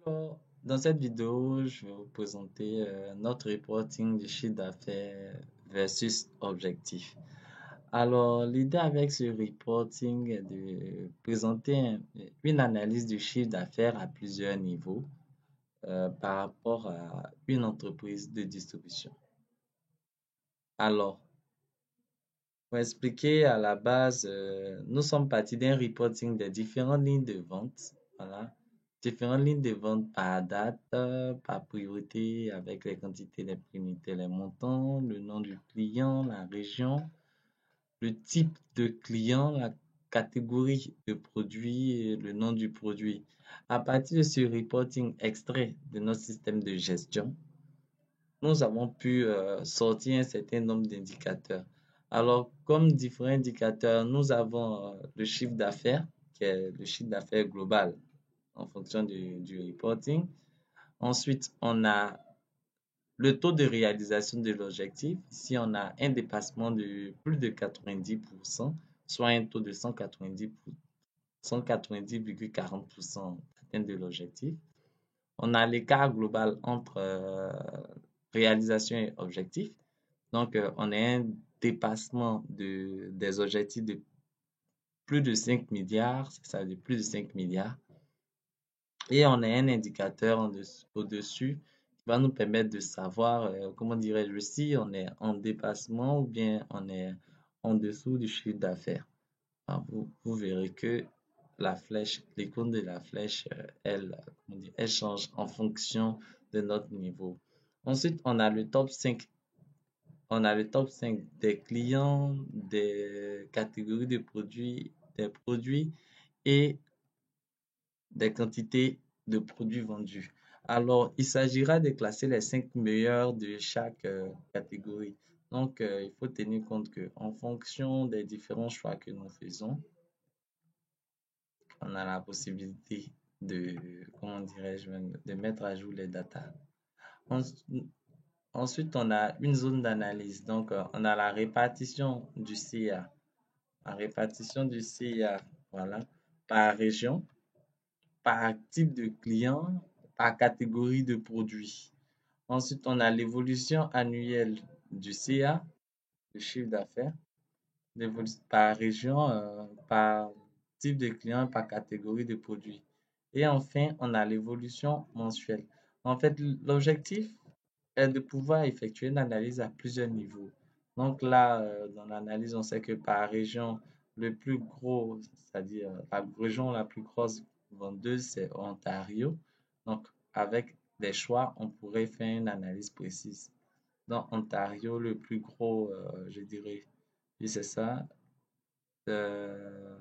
Alors, dans cette vidéo, je vais vous présenter notre reporting du chiffre d'affaires versus objectif. Alors, l'idée avec ce reporting est de présenter une analyse du chiffre d'affaires à plusieurs niveaux par rapport à une entreprise de distribution. Alors, pour expliquer à la base, nous sommes partis d'un reporting des différentes lignes de vente. Voilà. Différentes lignes de vente par date, par priorité, avec les quantités, les priorités, les montants, le nom du client, la région, le type de client, la catégorie de produit et le nom du produit. À partir de ce reporting extrait de notre système de gestion, nous avons pu sortir un certain nombre d'indicateurs. Alors, comme différents indicateurs, nous avons le chiffre d'affaires, qui est le chiffre d'affaires global en fonction du reporting. Ensuite, on a le taux de réalisation de l'objectif. Ici, on a un dépassement de plus de 90%, soit un taux de 190,40% atteint de l'objectif. On a l'écart global entre réalisation et objectif. Donc, on a un dépassement des objectifs de plus de 5 milliards, c'est ça, de plus de 5 milliards. Et on a un indicateur au-dessus qui va nous permettre de savoir, comment dirais-je, si on est en dépassement ou bien on est en dessous du chiffre d'affaires. Vous verrez que la flèche, l'icône de la flèche, elle change en fonction de notre niveau. Ensuite, on a le top 5. On a le top 5 des clients, des catégories de produits, des produits et des quantités de produits vendus. Alors, il s'agira de classer les 5 meilleurs de chaque catégorie. Donc, il faut tenir compte que en fonction des différents choix que nous faisons, on a la possibilité de, comment dirais-je, de mettre à jour les datas. Ensuite, on a une zone d'analyse. Donc, on a la répartition du CA. La répartition du CA, voilà, par région, par type de client, par catégorie de produits. Ensuite, on a l'évolution annuelle du CA, le chiffre d'affaires, par région, par type de client, par catégorie de produits. Et enfin, on a l'évolution mensuelle. En fait, l'objectif est de pouvoir effectuer une analyse à plusieurs niveaux. Donc là, dans l'analyse, on sait que par région, le plus gros, c'est-à-dire la région la plus grosse vendeuse, c'est Ontario. Donc, avec des choix, on pourrait faire une analyse précise. Dans Ontario, le plus gros, je dirais, oui, c'est ça. Euh,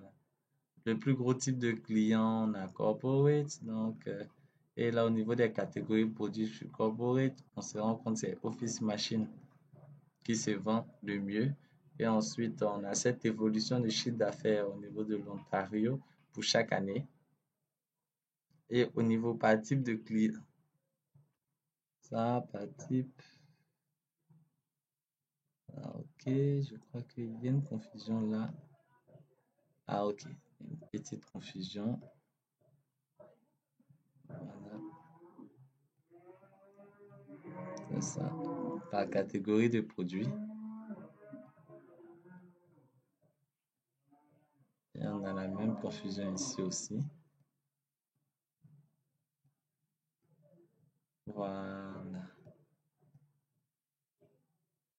le plus gros type de client, on a corporate. Donc, et là, au niveau des catégories produits sur corporate, on se rend compte que c'est Office Machine qui se vend le mieux. Et ensuite, on a cette évolution du chiffre d'affaires au niveau de l'Ontario pour chaque année. Et au niveau par type de client, ça, par type. Ah, ok, je crois qu'il y a une confusion là. Ah, ok, une petite confusion. Voilà, c'est ça. Par catégorie de produits. Et on a la même confusion ici aussi. Voilà.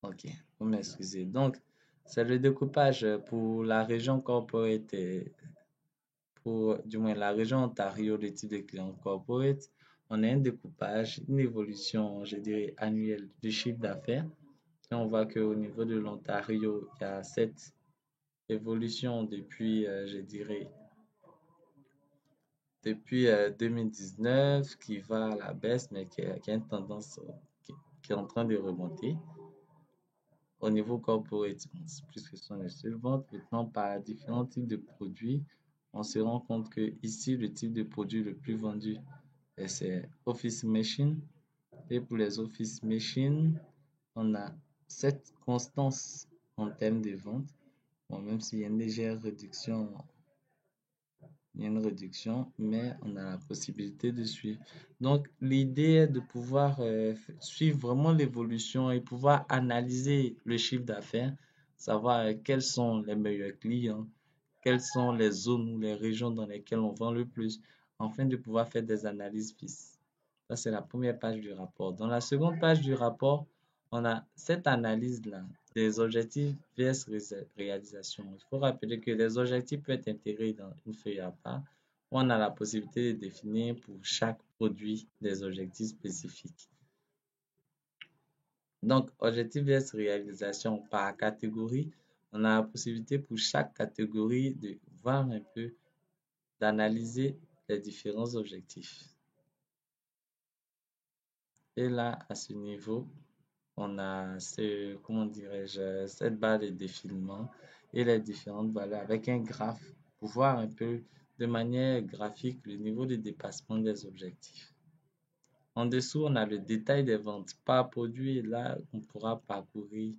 Ok, vous m'excusez. Donc, c'est le découpage pour la région corporate et pour, du moins, la région Ontario, le type de client corporate. On a un découpage, une évolution, je dirais, annuelle du chiffre d'affaires. Et on voit qu'au niveau de l'Ontario, il y a cette évolution depuis, je dirais, depuis 2019 qui va à la baisse, mais qui a une tendance qui est en train de remonter. Au niveau corporate, c'est plus que ce sont les seules ventes. Maintenant, par différents types de produits, on se rend compte que ici, le type de produit le plus vendu, c'est Office Machine. Et pour les Office Machine, on a cette constance en termes de vente. Bon, même s'il y a une légère réduction il y a une réduction, mais on a la possibilité de suivre. Donc, l'idée est de pouvoir suivre vraiment l'évolution et pouvoir analyser le chiffre d'affaires, savoir quels sont les meilleurs clients, quelles sont les zones ou les régions dans lesquelles on vend le plus, afin de pouvoir faire des analyses FIS. Ça, c'est la première page du rapport. Dans la seconde page du rapport, on a cette analyse-là des objectifs vs réalisation. Il faut rappeler que les objectifs peuvent être intégrés dans une feuille à part où on a la possibilité de définir pour chaque produit des objectifs spécifiques. Donc, objectif vs réalisation par catégorie, on a la possibilité pour chaque catégorie de voir un peu, d'analyser les différents objectifs. Et là, à ce niveau, on a comment dirais-je, cette barre de défilement et les différentes valeurs avec un graphe pour voir un peu de manière graphique le niveau de dépassement des objectifs. En dessous, on a le détail des ventes par produit et là, on pourra parcourir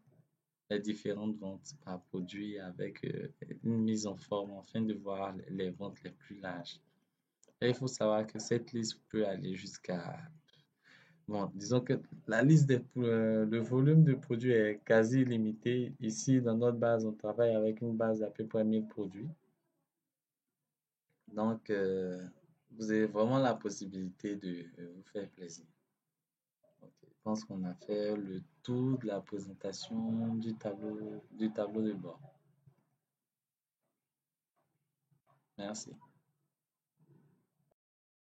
les différentes ventes par produit avec une mise en forme afin de voir les ventes les plus larges. Et il faut savoir que cette liste peut aller jusqu'à... Bon, disons que la liste le volume de produits est quasi illimité. Ici, dans notre base, on travaille avec une base d'à peu près 1000 produits. Donc, vous avez vraiment la possibilité de vous faire plaisir. Ok, je pense qu'on a fait le tour de la présentation du tableau de bord. Merci.